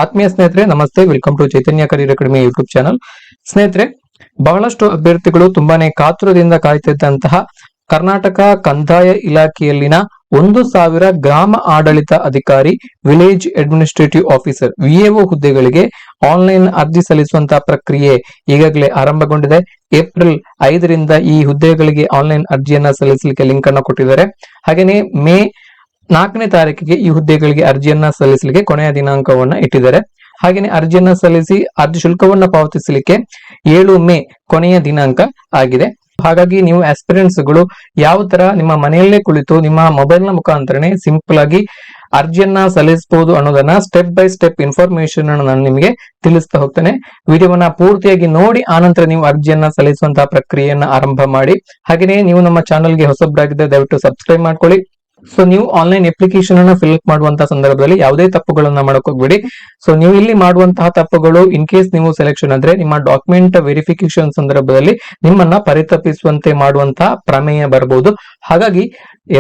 ಆತ್ಮೀಯ ಸ್ನೇಹಿತರೆ ನಮಸ್ತೆ, welcome to Chaitanya career academy YouTube channel. ಸ್ನೇಹಿತರೆ, ಬಹಳಷ್ಟು ಅಭ್ಯರ್ಥಿಗಳು ತುಂಬಾನೇ ಕಾತುರದಿಂದ ಕಾಯ್ತಿದ್ದಂತಹ ಕರ್ನಾಟಕ ಕಂದಾಯ ಇಲಾಖೆಯಲ್ಲಿನ 1,000 ಗ್ರಾಮ ಆಡಳಿತ ಅಧಿಕಾರಿ, ವಿಲೇಜ್ ಅಡ್ಮಿನಿಸ್ಟ್ರೇಟಿವ್ ಆಫೀಸರ್ ವಿಎಒ ಹುದ್ದೆಗಳಿಗೆ ಆನ್ಲೈನ್ ಅರ್ಜಿ ಸಲ್ಲಿಸುವಂತಹ ಪ್ರಕ್ರಿಯೆ ಈಗಾಗಲೇ ಆರಂಭಗೊಂಡಿದೆ. ಏಪ್ರಿಲ್ 5ರಿಂದ ಈ ಹುದ್ದೆಗಳಿಗೆ ಆನ್ಲೈನ್ ಅರ್ಜಿಯನ್ನ ಸಲ್ಲಿಸಲಿಕ್ಕೆ ಲಿಂಕ್ ಅನ್ನು ಕೊಟ್ಟಿದ್ದಾರೆ. ಹಾಗೆಯೇ ಮೇ 4ನೇ ತಾರೀಕಿಗೆ ಈ ಹುದ್ದೆಗಳಿಗೆ ಅರ್ಜಿಯನ್ನ ಸಲ್ಲಿಸಲಿಕ್ಕೆ ಕೊನೆಯ ದಿನಾಂಕವನ್ನ ಇಟ್ಟಿದ್ದಾರೆ. ಹಾಗೆಯೇ ಅರ್ಜಿಯನ್ನ ಸಲ್ಲಿಸಿ ಅರ್ಜಿ ಶುಲ್ಕವನ್ನ ಪಾವತಿಸಲಿಕ್ಕೆ 7 ಮೇ ಕೊನೆಯ ದಿನಾಂಕ ಆಗಿದೆ. ಹಾಗಾಗಿ ನೀವು ಆಸ್ಪಿರೆಂಟ್ಸ್ ಗಳು ಯಾವ ತರ ನಿಮ್ಮ ಮನೆಯಲ್ಲೇ ಕುಳಿತು ನಿಮ್ಮ ಮೊಬೈಲ್ ನ ಮುಖಾಂತರನೇ ಸಿಂಪಲ್ ಆಗಿ ಅರ್ಜಿಯನ್ನ ಸಲ್ಲಿಸಬಹುದು ಅನ್ನೋದನ್ನ ಸ್ಟೆಪ್ ಬೈ ಸ್ಟೆಪ್ ಇನ್ಫಾರ್ಮೇಶನ್ ಅನ್ನು ನಾನು ನಿಮಗೆ ತಿಳಿಸ್ತಾ ಹೋಗ್ತೇನೆ. ವಿಡಿಯೋವನ್ನ ಪೂರ್ತಿಯಾಗಿ ನೋಡಿ ಆನಂತರ ನೀವು ಅರ್ಜಿಯನ್ನ ಸಲ್ಲಿಸುವಂತಹ ಪ್ರಕ್ರಿಯೆಯನ್ನ ಆರಂಭ ಮಾಡಿ. ಹಾಗೆಯೇ ನೀವು ನಮ್ಮ ಚಾನಲ್ಗೆ ಹೊಸಬರಾಗಿದ್ದರೆ ದಯವಿಟ್ಟು ಸಬ್ಸ್ಕ್ರೈಬ್ ಮಾಡ್ಕೊಳ್ಳಿ. ಸೊ ನೀವು ಆನ್ಲೈನ್ ಅಪ್ಲಿಕೇಶನ್ ಅನ್ನು ಫಿಲ್ ಅಪ್ ಮಾಡುವಂತಹ ಸಂದರ್ಭದಲ್ಲಿ ಯಾವುದೇ ತಪ್ಪುಗಳನ್ನ ಮಾಡಕ್ ಹೋಗ್ಬೇಡಿ. ಸೊ ನೀವು ಇಲ್ಲಿ ಮಾಡುವಂತಹ ತಪ್ಪುಗಳು ಇನ್ ಕೇಸ್ ನೀವು ಸೆಲೆಕ್ಷನ್ ಅಂದ್ರೆ ನಿಮ್ಮ ಡಾಕ್ಯುಮೆಂಟ್ ವೆರಿಫಿಕೇಶನ್ ಸಂದರ್ಭದಲ್ಲಿ ನಿಮ್ಮನ್ನ ಪರಿತಪಿಸುವಂತೆ ಮಾಡುವಂತಹ ಪ್ರಮೇಯ ಬರಬಹುದು. ಹಾಗಾಗಿ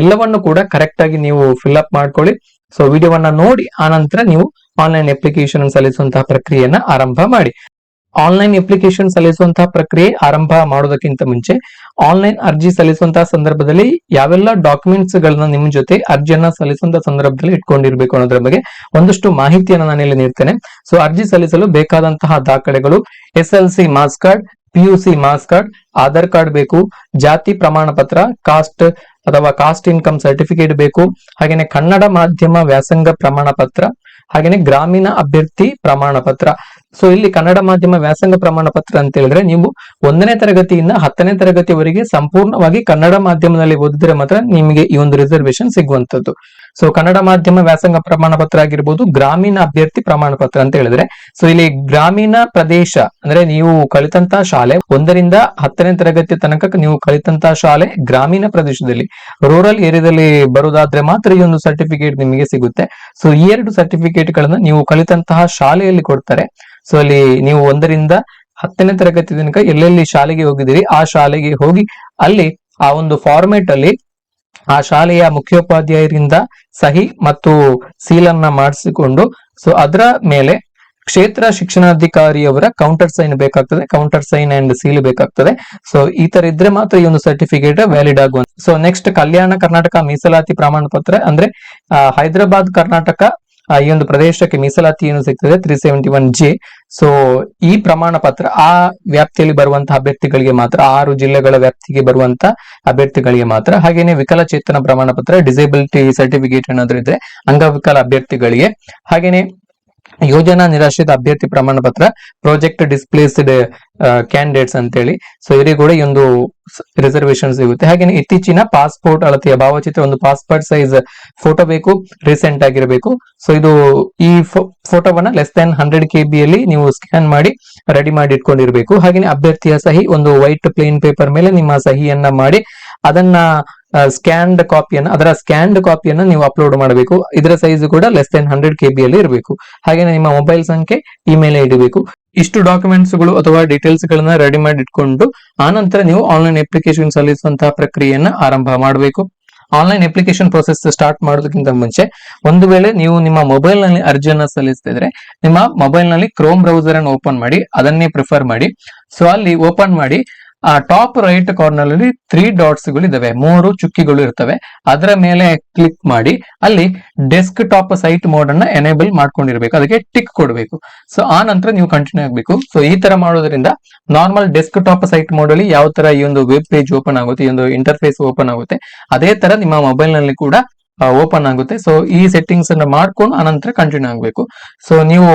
ಎಲ್ಲವನ್ನು ಕೂಡ ಕರೆಕ್ಟ್ ಆಗಿ ನೀವು ಫಿಲ್ ಅಪ್ ಮಾಡ್ಕೊಳ್ಳಿ. ಸೊ ವಿಡಿಯೋವನ್ನ ನೋಡಿ ಆನಂತರ ನೀವು ಆನ್ಲೈನ್ ಅಪ್ಲಿಕೇಶನ್ ಸಲ್ಲಿಸುವಂತಹ ಪ್ರಕ್ರಿಯೆಯನ್ನ ಆರಂಭ ಮಾಡಿ. ಆನ್ಲೈನ್ ಅಪ್ಲಿಕೇಶನ್ ಸಲ್ಲಿಸುವಂತಹ ಪ್ರಕ್ರಿಯೆ ಆರಂಭ ಮಾಡೋದಕ್ಕಿಂತ ಮುಂಚೆ ಆನ್ಲೈನ್ ಅರ್ಜಿ ಸಂದರ್ಭದಲ್ಲಿ ಸಂದರ್ಭದಲ್ಲಿ ಯಾವೆಲ್ಲ ಡಾಕ್ಯುಮೆಂಟ್ಸ್ ಗಳನ್ನ ನಿಮ್ಮ ಜೊತೆ ಅರ್ಜಿಯನ್ನ ಸಲ್ಲಿಸುವಂತಹ ಸಂದರ್ಭದಲ್ಲಿ ಇಟ್ಕೊಂಡಿರ್ಬೇಕು ಅನ್ನೋದ್ರ ಬಗ್ಗೆ ಒಂದಷ್ಟು ಮಾಹಿತಿಯನ್ನು ನಾನು ಇಲ್ಲಿ ನೀಡ್ತೇನೆ. ಸೊ ಅರ್ಜಿ ಸಲ್ಲಿಸಲು ಬೇಕಾದಂತಹ ದಾಖಲೆಗಳು SLC marks card, PUC marks card, Aadhaar card ಬೇಕು, ಜಾತಿ ಪ್ರಮಾಣ ಪತ್ರ, ಕಾಸ್ಟ್ ಅಥವಾ ಕಾಸ್ಟ್ ಇನ್ಕಮ್ ಸರ್ಟಿಫಿಕೇಟ್ ಬೇಕು, ಹಾಗೇನೆ ಕನ್ನಡ ಮಾಧ್ಯಮ ವ್ಯಾಸಂಗ ಪ್ರಮಾಣ ಪತ್ರ, ಹಾಗೇನೆ ಗ್ರಾಮೀಣ ಅಭ್ಯರ್ಥಿ ಪ್ರಮಾಣ ಪತ್ರ. ಸೊ ಇಲ್ಲಿ ಕನ್ನಡ ಮಾಧ್ಯಮ ವ್ಯಾಸಂಗ ಪ್ರಮಾಣ ಪತ್ರ ಅಂತ ಹೇಳಿದ್ರೆ ನೀವು 1ನೇ ತರಗತಿಯಿಂದ 10ನೇ ತರಗತಿವರೆಗೆ ಸಂಪೂರ್ಣವಾಗಿ ಕನ್ನಡ ಮಾಧ್ಯಮದಲ್ಲಿ ಓದಿದ್ರೆ ಮಾತ್ರ ನಿಮಗೆ ಈ ಒಂದು ರಿಸರ್ವೇಶನ್ ಸಿಗುವಂತದ್ದು. ಸೊ ಕನ್ನಡ ಮಾಧ್ಯಮ ವ್ಯಾಸಂಗ ಪ್ರಮಾಣ ಪತ್ರ ಆಗಿರ್ಬೋದು, ಗ್ರಾಮೀಣ ಅಭ್ಯರ್ಥಿ ಪ್ರಮಾಣ ಪತ್ರ ಅಂತ ಹೇಳಿದ್ರೆ ಸೊ ಇಲ್ಲಿ ಗ್ರಾಮೀಣ ಪ್ರದೇಶ ಅಂದ್ರೆ ನೀವು ಕಲಿತಂತಹ ಶಾಲೆ 1ರಿಂದ 10ನೇ ತರಗತಿ ತನಕ ನೀವು ಕಲಿತಂತಹ ಶಾಲೆ ಗ್ರಾಮೀಣ ಪ್ರದೇಶದಲ್ಲಿ ರೂರಲ್ ಏರಿಯಾದಲ್ಲಿ ಬರುವುದಾದ್ರೆ ಮಾತ್ರ ಈ ಒಂದು ಸರ್ಟಿಫಿಕೇಟ್ ನಿಮಗೆ ಸಿಗುತ್ತೆ. ಸೊ ಈ 2 ಸರ್ಟಿಫಿಕೇಟ್ ಗಳನ್ನ ನೀವು ಕಲಿತಂತಹ ಶಾಲೆಯಲ್ಲಿ ಕೊಡ್ತಾರೆ. ಸೊ ಅಲ್ಲಿ ನೀವು 1ರಿಂದ 10ನೇ ತರಗತಿ ತನಕ ಎಲ್ಲೆಲ್ಲಿ ಶಾಲೆಗೆ ಹೋಗಿದ್ದೀರಿ ಆ ಶಾಲೆಗೆ ಹೋಗಿ ಅಲ್ಲಿ ಆ ಒಂದು ಫಾರ್ಮೆಟ್ ಅಲ್ಲಿ ಆ ಶಾಲೆಯ ಮುಖ್ಯೋಪಾಧ್ಯಾಯರಿಂದ ಸಹಿ ಮತ್ತು ಸೀಲನ್ನ ಮಾಡಿಸಿಕೊಂಡು ಸೊ ಅದರ ಮೇಲೆ ಕ್ಷೇತ್ರ ಶಿಕ್ಷಣಾಧಿಕಾರಿಯವರ ಕೌಂಟರ್ ಸೈನ್ ಬೇಕಾಗ್ತದೆ, ಕೌಂಟರ್ ಸೈನ್ ಅಂಡ್ ಸೀಲ್ ಬೇಕಾಗ್ತದೆ. ಸೊ ಈ ತರ ಇದ್ರೆ ಮಾತ್ರ ಈ ಒಂದು ಸರ್ಟಿಫಿಕೇಟ್ ವ್ಯಾಲಿಡ್ ಆಗುವಂತ. ಸೊ ನೆಕ್ಸ್ಟ್ ಕಲ್ಯಾಣ ಕರ್ನಾಟಕ ಮೀಸಲಾತಿ ಪ್ರಮಾಣ ಪತ್ರ ಅಂದ್ರೆ ಹೈದರಾಬಾದ್ ಕರ್ನಾಟಕ ಈ ಒಂದು ಪ್ರದೇಶಕ್ಕೆ ಮೀಸಲಾತಿ ಏನು ಸಿಗ್ತದೆ 371J. ಸೊ ಈ ಪ್ರಮಾಣ ಪತ್ರ ಆ ವ್ಯಾಪ್ತಿಯಲ್ಲಿ ಬರುವಂತಹ ಅಭ್ಯರ್ಥಿಗಳಿಗೆ ಮಾತ್ರ, 6 ಜಿಲ್ಲೆಗಳ ವ್ಯಾಪ್ತಿಗೆ ಬರುವಂತಹ ಅಭ್ಯರ್ಥಿಗಳಿಗೆ ಮಾತ್ರ. ಹಾಗೇನೆ ವಿಕಲಚೇತನ ಪ್ರಮಾಣ ಪತ್ರ, ಡಿಸೇಬಿಲಿಟಿ ಸರ್ಟಿಫಿಕೇಟ್ ಏನಾದ್ರೂ ಇದ್ರೆ ಅಂಗವಿಕಲ ಅಭ್ಯರ್ಥಿಗಳಿಗೆ, ಹಾಗೇನೆ ಯೋಜನಾ ನಿರಾಶ್ರಿತ ಅಭ್ಯರ್ಥಿ ಪ್ರಮಾಣ ಪತ್ರ, ಪ್ರಾಜೆಕ್ಟ್ ಡಿಸ್ಪ್ಲೇಸ್ಡ್ ಕ್ಯಾಂಡಿಡೇಟ್ಸ್ ಅಂತೇಳಿ ಸೊ ಇವರಿಗೆ ಕೂಡ ಈ ಒಂದು ರಿಸರ್ವೇಶನ್ ಸಿಗುತ್ತೆ. ಹಾಗೆ ಇತ್ತೀಚಿನ ಪಾಸ್ಪೋರ್ಟ್ ಅಳತೆಯ ಭಾವಚಿತ್ರ, ಒಂದು ಪಾಸ್ಪೋರ್ಟ್ ಸೈಜ್ ಫೋಟೋ ಬೇಕು, ರೀಸೆಂಟ್ ಆಗಿರಬೇಕು. ಸೊ ಇದು ಈ ಫೋಟೋವನ್ನ ಲೆಸ್ KB ಯಲ್ಲಿ ನೀವು ಸ್ಕ್ಯಾನ್ ಮಾಡಿ ರೆಡಿ ಮಾಡಿ ಇಟ್ಕೊಂಡಿರ್ಬೇಕು. ಹಾಗೆ ಅಭ್ಯರ್ಥಿಯ ಸಹಿ ಒಂದು ವೈಟ್ ಪ್ಲೇನ್ ಪೇಪರ್ ಮೇಲೆ ನಿಮ್ಮ ಸಹಿಯನ್ನ ಮಾಡಿ ಅದನ್ನ ಸ್ಕ್ಯಾನ್ಡ್ ಕಾಪಿಯನ್ನ ನೀವು ಅಪ್ಲೋಡ್ ಮಾಡಬೇಕು. ಇದರ ಸೈಜ್ ಕೂಡ ಲೆಸ್ KB ಯಲ್ಲಿ ಇರಬೇಕು. ಹಾಗೆ ನಿಮ್ಮ ಮೊಬೈಲ್ ಸಂಖ್ಯೆ, ಇಮೇಲ್ ID ಬೇಕು. ಇಷ್ಟು ಡಾಕ್ಯುಮೆಂಟ್ಸ್ ಗಳು ಅಥವಾ ಡೀಟೇಲ್ಸ್ ಗಳನ್ನ ರೆಡಿ ಮಾಡಿ ಇಟ್ಕೊಂಡು ಆನಂತರ ನೀವು ಆನ್ಲೈನ್ ಅಪ್ಲಿಕೇಶನ್ ಸಲ್ಲಿಸುವಂತಹ ಪ್ರಕ್ರಿಯೆಯನ್ನ ಆರಂಭ ಮಾಡಬೇಕು. ಆನ್ಲೈನ್ ಅಪ್ಲಿಕೇಶನ್ ಪ್ರೊಸೆಸ್ ಸ್ಟಾರ್ಟ್ ಮಾಡೋದಕ್ಕಿಂತ ಮುಂಚೆ ಒಂದು ವೇಳೆ ನೀವು ನಿಮ್ಮ ಮೊಬೈಲ್ ನಲ್ಲಿ ಅರ್ಜಿಯನ್ನ ಸಲ್ಲಿಸ್ತಿದ್ರೆ ನಿಮ್ಮ ಮೊಬೈಲ್ ನಲ್ಲಿ ಕ್ರೋಮ್ ಬ್ರೌಸರ್ ಅನ್ನು ಓಪನ್ ಮಾಡಿ, ಅದನ್ನೇ ಪ್ರಿಫರ್ ಮಾಡಿ. ಸೊ ಅಲ್ಲಿ ಓಪನ್ ಮಾಡಿ ಆ ಟಾಪ್ ರೈಟ್ ಕಾರ್ನರ್ ಅಲ್ಲಿ 3 ಡಾಟ್ಸ್ ಗಳು ಇದಾವೆ, 3 ಚುಕ್ಕಿಗಳು ಇರ್ತವೆ. ಅದರ ಮೇಲೆ ಕ್ಲಿಕ್ ಮಾಡಿ ಅಲ್ಲಿ ಡೆಸ್ಕ್ ಟಾಪ್ ಸೈಟ್ ಮೋಡ್ ಅನ್ನ ಎನೇಬಲ್ ಮಾಡ್ಕೊಂಡಿರ್ಬೇಕು, ಅದಕ್ಕೆ ಟಿಕ್ ಕೊಡಬೇಕು. ಸೊ ಆ ನಂತರ ನೀವು ಕಂಟಿನ್ಯೂ ಆಗಬೇಕು. ಸೊ ಈ ತರ ಮಾಡೋದ್ರಿಂದ normal desk top site mode ಅಲ್ಲಿ ಯಾವ ತರ ಈ ಒಂದು ವೆಬ್ ಪೇಜ್ ಓಪನ್ ಆಗುತ್ತೆ, ಈ ಒಂದು ಇಂಟರ್ಫೇಸ್ ಓಪನ್ ಆಗುತ್ತೆ, ಅದೇ ತರ ನಿಮ್ಮ ಮೊಬೈಲ್ ನಲ್ಲಿ ಕೂಡ ಓಪನ್ ಆಗುತ್ತೆ. ಸೊ ಈ ಸೆಟ್ಟಿಂಗ್ಸ್ ಅನ್ನ ಮಾಡ್ಕೊಂಡು ಆನಂತರ ಕಂಟಿನ್ಯೂ ಆಗಬೇಕು. ಸೊ ನೀವು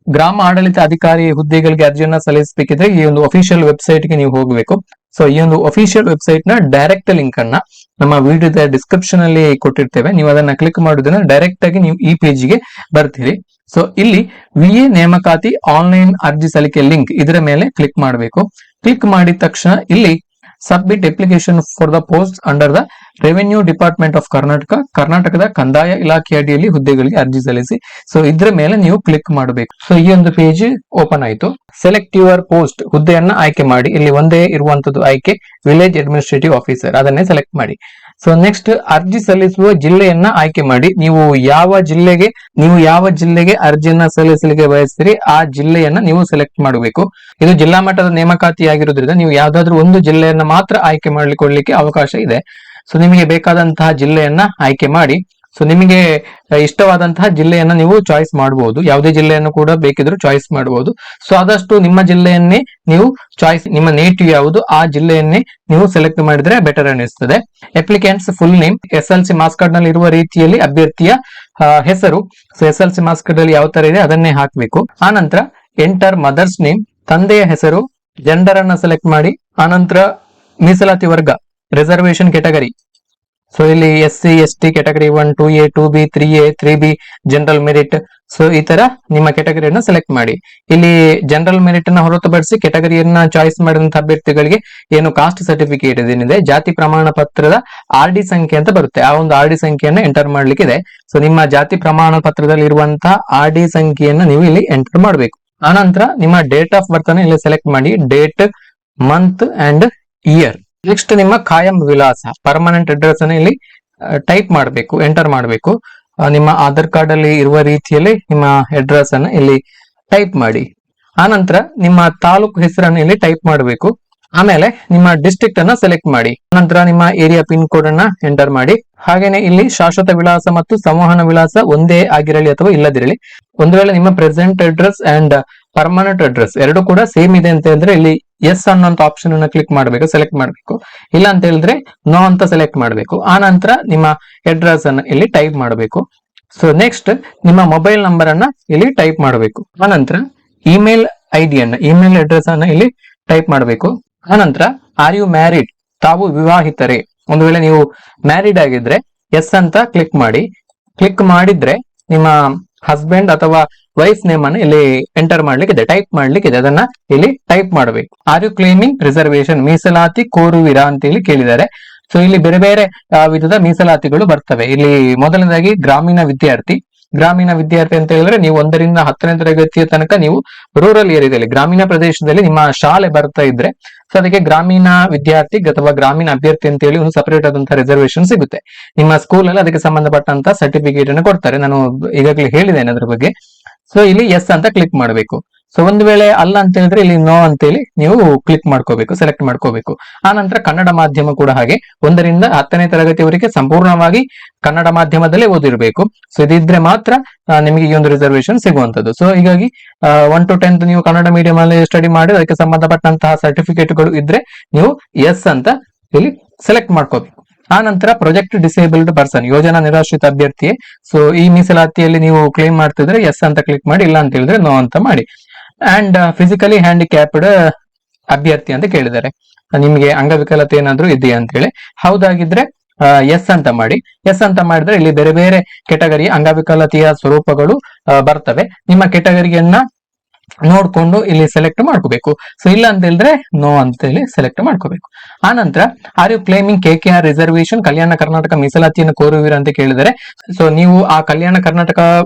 ಗ್ರಾಮ ಆಡಳಿತ ಅಧಿಕಾರಿ ಹುದ್ದೆಗಳಿಗೆ ಅರ್ಜಿಯನ್ನ ಸಲ್ಲಿಸಬೇಕಿದ್ರೆ ಈ ಒಂದು ಅಫಿಷಿಯಲ್ ವೆಬ್ಸೈಟ್ ಗೆ ನೀವು ಹೋಗಬೇಕು. ಸೊ ಈ ಒಂದು ಅಫಿಷಿಯಲ್ ವೆಬ್ಸೈಟ್ ನ ಡೈರೆಕ್ಟ್ ಲಿಂಕ್ ಅನ್ನ ನಮ್ಮ ವಿಡಿಯೋದ ಡಿಸ್ಕ್ರಿಪ್ಷನ್ ಅಲ್ಲಿ ಕೊಟ್ಟಿರ್ತೇವೆ. ನೀವು ಅದನ್ನ ಕ್ಲಿಕ್ ಮಾಡೋದ್ರಿಂದ ಡೈರೆಕ್ಟ್ ಆಗಿ ನೀವು ಈ ಪೇಜ್ ಗೆ ಬರ್ತೀರಿ. ಸೊ ಇಲ್ಲಿ VA ನೇಮಕಾತಿ ಆನ್ಲೈನ್ ಅರ್ಜಿ ಸಲ್ಲಿಕೆ ಲಿಂಕ್ ಇದರ ಮೇಲೆ ಕ್ಲಿಕ್ ಮಾಡಬೇಕು. ಕ್ಲಿಕ್ ಮಾಡಿದ ತಕ್ಷಣ ಇಲ್ಲಿ submit application for the post under the revenue department of ಕರ್ನಾಟಕದ ಕಂದಾಯ ಇಲಾಖೆ ಅಡಿಯಲ್ಲಿ ಹುದ್ದೆಗಳಿಗೆ ಅರ್ಜಿ ಸಲ್ಲಿಸಿ. ಸೊ ಇದ್ರ ಮೇಲೆ ನೀವು ಕ್ಲಿಕ್ ಮಾಡಬೇಕು. ಸೊ ಈ ಒಂದು ಪೇಜ್ ಓಪನ್ ಆಯ್ತು. ಸೆಲೆಕ್ಟ್ ಯುವರ್ ಪೋಸ್ಟ್ ಹುದ್ದೆಯನ್ನ ಆಯ್ಕೆ ಮಾಡಿ. ಇಲ್ಲಿ ಒಂದೇ ಇರುವಂತದ್ದು ಆಯ್ಕೆ ವಿಲೇಜ್ ಅಡ್ಮಿನಿಸ್ಟ್ರೇಟಿವ್ ಆಫೀಸರ್, ಅದನ್ನೇ ಸೆಲೆಕ್ಟ್ ಮಾಡಿ. ಸೊ ನೆಕ್ಸ್ಟ್ ಅರ್ಜಿ ಸಲ್ಲಿಸುವ ಜಿಲ್ಲೆಯನ್ನ ಆಯ್ಕೆ ಮಾಡಿ. ನೀವು ಯಾವ ಜಿಲ್ಲೆಗೆ ಅರ್ಜಿಯನ್ನ ಸಲ್ಲಿಸಲಿಕ್ಕೆ ಬಯಸ್ತೀರಿ ಆ ಜಿಲ್ಲೆಯನ್ನ ನೀವು ಸೆಲೆಕ್ಟ್ ಮಾಡಬೇಕು. ಇದು ಜಿಲ್ಲಾ ಮಟ್ಟದ ನೇಮಕಾತಿ ಆಗಿರೋದ್ರಿಂದ ನೀವು ಯಾವ್ದಾದ್ರು ಒಂದು ಜಿಲ್ಲೆಯನ್ನ ಮಾತ್ರ ಆಯ್ಕೆ ಮಾಡ್ಲಿಕ್ಕೆ ಅವಕಾಶ ಇದೆ. ಸೊ ನಿಮಗೆ ಬೇಕಾದಂತಹ ಜಿಲ್ಲೆಯನ್ನ ಆಯ್ಕೆ ಮಾಡಿ. ಸೊ ನಿಮಗೆ ಇಷ್ಟವಾದಂತಹ ಜಿಲ್ಲೆಯನ್ನ ನೀವು ಚಾಯ್ಸ್ ಮಾಡಬಹುದು. ಯಾವುದೇ ಜಿಲ್ಲೆಯನ್ನು ಕೂಡ ಬೇಕಿದ್ರು ಚಾಯ್ಸ್ ಮಾಡಬಹುದು. ಸೊ ಆದಷ್ಟು ನಿಮ್ಮ ಜಿಲ್ಲೆಯನ್ನೇ ನೀವು ನಿಮ್ಮ ನೇಟಿವ್ ಯಾವುದು ಆ ಜಿಲ್ಲೆಯನ್ನೇ ನೀವು ಸೆಲೆಕ್ಟ್ ಮಾಡಿದ್ರೆ ಬೆಟರ್ ಅನಿಸ್ತದೆ. Applicants full name, SLC marks card ನಲ್ಲಿ ಇರುವ ರೀತಿಯಲ್ಲಿ ಅಭ್ಯರ್ಥಿಯ ಹೆಸರು. ಸೊ SLC ಮಾರ್ಕ್ಸ್ ಕಾರ್ಡ್ ಅಲ್ಲಿ ಯಾವ ತರ ಇದೆ ಅದನ್ನೇ ಹಾಕಬೇಕು. ಆನಂತರ ಎಂಟರ್ ಮದರ್ಸ್ ನೇಮ್, ತಂದೆಯ ಹೆಸರು, ಜೆಂಡರ್ ಅನ್ನ ಸೆಲೆಕ್ಟ್ ಮಾಡಿ. ಆನಂತರ ಮೀಸಲಾತಿ ವರ್ಗ, ರಿಸರ್ವೇಶನ್ ಕೆಟಗರಿ. ಸೊ ಇಲ್ಲಿ SC ST category 1, 2A, 2B, 3A, 3B, general merit. So ಈ ತರ ನಿಮ್ಮ ಕೆಟಗರಿಯನ್ನು ಸೆಲೆಕ್ಟ್ ಮಾಡಿ. ಇಲ್ಲಿ ಜನರಲ್ ಮೆರಿಟ್ ಅನ್ನ ಹೊರತುಪಡಿಸಿ ಕೆಟಗರಿಯನ್ನ ಚಾಯ್ಸ್ ಮಾಡಿದಂತಹ ಅಭ್ಯರ್ಥಿಗಳಿಗೆ ಏನು ಕಾಸ್ಟ್ ಸರ್ಟಿಫಿಕೇಟ್ ಏನಿದೆ, ಜಾತಿ ಪ್ರಮಾಣ ಪತ್ರದ RD ಸಂಖ್ಯೆ ಅಂತ ಬರುತ್ತೆ, ಆ ಒಂದು RD ಸಂಖ್ಯೆಯನ್ನ ಎಂಟರ್ ಮಾಡ್ಲಿಕ್ಕೆ ಇದೆ. ಸೊ ನಿಮ್ಮ ಜಾತಿ ಪ್ರಮಾಣ ಪತ್ರದಲ್ಲಿ ಇರುವಂತಹ RD ಸಂಖ್ಯೆಯನ್ನ ನೀವು ಇಲ್ಲಿ ಎಂಟರ್ ಮಾಡಬೇಕು. ಆನಂತರ ನಿಮ್ಮ ಡೇಟ್ ಆಫ್ ಬರ್ತ್ ಅನ್ನ ಇಲ್ಲಿ ಸೆಲೆಕ್ಟ್ ಮಾಡಿ, date, month and year. Next ನಿಮ್ಮ ಖಾಯಂ ವಿಳಾಸ, ಪರ್ಮನೆಂಟ್ ಅಡ್ರೆಸ್ ಅನ್ನು ಇಲ್ಲಿ ಟೈಪ್ ಮಾಡಬೇಕು, ಎಂಟರ್ ಮಾಡಬೇಕು. ನಿಮ್ಮ ಆಧಾರ್ ಕಾರ್ಡ್ ಅಲ್ಲಿ ಇರುವ ರೀತಿಯಲ್ಲಿ ನಿಮ್ಮ ಅಡ್ರೆಸ್ ಅನ್ನು ಇಲ್ಲಿ ಟೈಪ್ ಮಾಡಿ. ಆನಂತರ ನಿಮ್ಮ ತಾಲೂಕು ಹೆಸರನ್ನು ಇಲ್ಲಿ ಟೈಪ್ ಮಾಡಬೇಕು. ಆಮೇಲೆ ನಿಮ್ಮ ಡಿಸ್ಟ್ರಿಕ್ಟ್ ಅನ್ನ ಸೆಲೆಕ್ಟ್ ಮಾಡಿ. ನಂತರ ನಿಮ್ಮ ಏರಿಯಾ ಪಿನ್ ಕೋಡ್ ಅನ್ನ ಎಂಟರ್ ಮಾಡಿ. ಹಾಗೇನೆ ಇಲ್ಲಿ ಶಾಶ್ವತ ವಿಳಾಸ ಮತ್ತು ಸಂವಹನ ವಿಳಾಸ ಒಂದೇ ಆಗಿರಲಿ ಅಥವಾ ಇಲ್ಲದಿರಲಿ. ಒಂದು ವೇಳೆ ನಿಮ್ಮ present address and permanent address ಎರಡು ಕೂಡ ಸೇಮ್ ಇದೆ ಅಂತ ಹೇಳಿದ್ರೆ ಇಲ್ಲಿ ಎಸ್ ಅನ್ನೋಂತ ಆಪ್ಷನ್ ಅನ್ನ ಕ್ಲಿಕ್ ಮಾಡಬೇಕು, ಸೆಲೆಕ್ಟ್ ಮಾಡಬೇಕು. ಇಲ್ಲ ಅಂತ ಹೇಳಿದ್ರೆ ನೋ ಅಂತ ಸೆಲೆಕ್ಟ್ ಮಾಡಬೇಕು. ಆ ನಂತರ ನಿಮ್ಮ ಅಡ್ರೆಸ್ ಅನ್ನ ಇಲ್ಲಿ ಟೈಪ್ ಮಾಡಬೇಕು. ಸೊ ನೆಕ್ಸ್ಟ್ ನಿಮ್ಮ ಮೊಬೈಲ್ ನಂಬರ್ ಅನ್ನ ಇಲ್ಲಿ ಟೈಪ್ ಮಾಡಬೇಕು. ಆನಂತರ ಇಮೇಲ್ ಇಮೇಲ್ ಅಡ್ರೆಸ್ ಅನ್ನ ಇಲ್ಲಿ ಟೈಪ್ ಮಾಡಬೇಕು. ಆನಂತರ ಆರ್ ಯು ಮ್ಯಾರಿಡ್, ತಾವು ವಿವಾಹಿತರೇ. ಒಂದು ವೇಳೆ ನೀವು ಮ್ಯಾರಿಡ್ ಆಗಿದ್ರೆ ಎಸ್ ಅಂತ ಕ್ಲಿಕ್ ಮಾಡಿ. ಕ್ಲಿಕ್ ಮಾಡಿದ್ರೆ ನಿಮ್ಮ ಹಸ್ಬೆಂಡ್ ಅಥವಾ ವೈಫ್ ನೇಮ್ ಅನ್ನು ಇಲ್ಲಿ ಎಂಟರ್ ಮಾಡ್ಲಿಕ್ಕಿದೆ, ಟೈಪ್ ಮಾಡ್ಲಿಕ್ಕಿದೆ, ಅದನ್ನ ಇಲ್ಲಿ ಟೈಪ್ ಮಾಡಬೇಕು. ಆರ್ ಯು ಕ್ಲೇಮಿಂಗ್ ರಿಸರ್ವೇಶನ್, ಮೀಸಲಾತಿ ಕೋರುವಿರಾ ಅಂತ ಹೇಳಿ ಕೇಳಿದ್ದಾರೆ. ಸೊ ಇಲ್ಲಿ ಬೇರೆ ಬೇರೆ ವಿಧದ ಮೀಸಲಾತಿಗಳು ಬರ್ತವೆ. ಇಲ್ಲಿ ಮೊದಲನೇದಾಗಿ ಗ್ರಾಮೀಣ ವಿದ್ಯಾರ್ಥಿ ಅಂತ ಹೇಳಿದ್ರೆ ನೀವು 1 ರಿಂದ 10ನೇ ತರಗತಿಯ ತನಕ ನೀವು ರೂರಲ್ ಏರಿಯಾದಲ್ಲಿ, ಗ್ರಾಮೀಣ ಪ್ರದೇಶದಲ್ಲಿ ನಿಮ್ಮ ಶಾಲೆ ಬರ್ತಾ ಇದ್ರೆ ಸೊ ಅದಕ್ಕೆ ಗ್ರಾಮೀಣ ವಿದ್ಯಾರ್ಥಿ ಅಥವಾ ಗ್ರಾಮೀಣ ಅಭ್ಯರ್ಥಿ ಅಂತ ಹೇಳಿ ಒಂದು ಸಪರೇಟ್ ಆದಂತಹ ರಿಸರ್ವೇಶನ್ ಸಿಗುತ್ತೆ. ನಿಮ್ಮ ಸ್ಕೂಲ್ ಅಲ್ಲಿ ಅದಕ್ಕೆ ಸಂಬಂಧಪಟ್ಟಂತ ಸರ್ಟಿಫಿಕೇಟ್ ಅನ್ನು ಕೊಡ್ತಾರೆ, ನಾನು ಈಗಾಗಲೇ ಹೇಳಿದ್ದೇನೆ ಅದ್ರ ಬಗ್ಗೆ. ಸೊ ಇಲ್ಲಿ ಎಸ್ ಅಂತ ಕ್ಲಿಕ್ ಮಾಡಬೇಕು. ಸೊ ಒಂದು ವೇಳೆ ಅಲ್ಲ ಅಂತ ಹೇಳಿದ್ರೆ ಇಲ್ಲಿ ನೋ ಅಂತೇಳಿ ನೀವು ಕ್ಲಿಕ್ ಮಾಡ್ಕೋಬೇಕು, ಸೆಲೆಕ್ಟ್ ಮಾಡ್ಕೋಬೇಕು. ಆ ನಂತರ ಕನ್ನಡ ಮಾಧ್ಯಮ ಕೂಡ ಹಾಗೆ 1 ರಿಂದ 10ನೇ ತರಗತಿಯವರೆಗೆ ಸಂಪೂರ್ಣವಾಗಿ ಕನ್ನಡ ಮಾಧ್ಯಮದಲ್ಲೇ ಓದಿರಬೇಕು. ಸೊ ಇದಿದ್ರೆ ಮಾತ್ರ ನಿಮಗೆ ಈ ಒಂದು ರಿಸರ್ವೇಶನ್ ಸಿಗುವಂತದ್ದು. ಸೊ ಹೀಗಾಗಿ 1 to 10 ನೀವು ಕನ್ನಡ ಮೀಡಿಯಂ ಅಲ್ಲಿ ಸ್ಟಡಿ ಮಾಡಿ ಅದಕ್ಕೆ ಸಂಬಂಧಪಟ್ಟಂತಹ ಸರ್ಟಿಫಿಕೇಟ್ಗಳು ಇದ್ರೆ ನೀವು ಎಸ್ ಅಂತ ಇಲ್ಲಿ ಸೆಲೆಕ್ಟ್ ಮಾಡ್ಕೋಬೇಕು. ಆ ನಂತರ ಪ್ರೊಜೆಕ್ಟ್ ಡಿಸೇಬಲ್ಡ್ ಪರ್ಸನ್, ಯೋಜನಾ ನಿರಾಶ್ರಿತ ಅಭ್ಯರ್ಥಿ. ಸೊ ಈ ಮೀಸಲಾತಿಯಲ್ಲಿ ನೀವು ಕ್ಲೇಮ್ ಮಾಡ್ತಿದ್ರೆ ಎಸ್ ಅಂತ ಕ್ಲಿಕ್ ಮಾಡಿ, ಇಲ್ಲ ಅಂತ ಹೇಳಿದ್ರೆ ನೋ ಅಂತ ಮಾಡಿ. ಅಂಡ್ ಫಿಸಿಕಲಿ ಹ್ಯಾಂಡಿಕ್ಯಾಪ್ಡ್ ಅಭ್ಯರ್ಥಿ ಅಂತ ಕೇಳಿದ್ದಾರೆ, ನಿಮಗೆ ಅಂಗವಿಕಲತೆ ಏನಾದ್ರೂ ಇದೆಯಾ ಅಂತ ಹೇಳಿ. ಹೌದಾಗಿದ್ರೆ ಎಸ್ ಅಂತ ಮಾಡಿ. ಎಸ್ ಅಂತ ಮಾಡಿದ್ರೆ ಇಲ್ಲಿ ಬೇರೆ ಬೇರೆ ಕೆಟಗರಿಯ ಅಂಗವಿಕಲತೆಯ ಸ್ವರೂಪಗಳು ಬರ್ತವೆ. ನಿಮ್ಮ ಕೆಟಗರಿಯನ್ನ ನೋಡ್ಕೊಂಡು ಇಲ್ಲಿ ಸೆಲೆಕ್ಟ್ ಮಾಡ್ಕೋಬೇಕು. ಸೊ ಇಲ್ಲ ಅಂತ ಹೇಳಿದ್ರೆ ನೋ ಅಂತ ಹೇಳಿ ಸೆಲೆಕ್ಟ್ ಮಾಡ್ಕೋಬೇಕು. ಆ ನಂತರ are you claiming KKR reservation, Kalyana Karnataka ಮೀಸಲಾತಿಯನ್ನು ಕೋರುವಿರಾ ಅಂತ ಕೇಳಿದರೆ, ಸೊ ನೀವು ಆ ಕಲ್ಯಾಣ ಕರ್ನಾಟಕ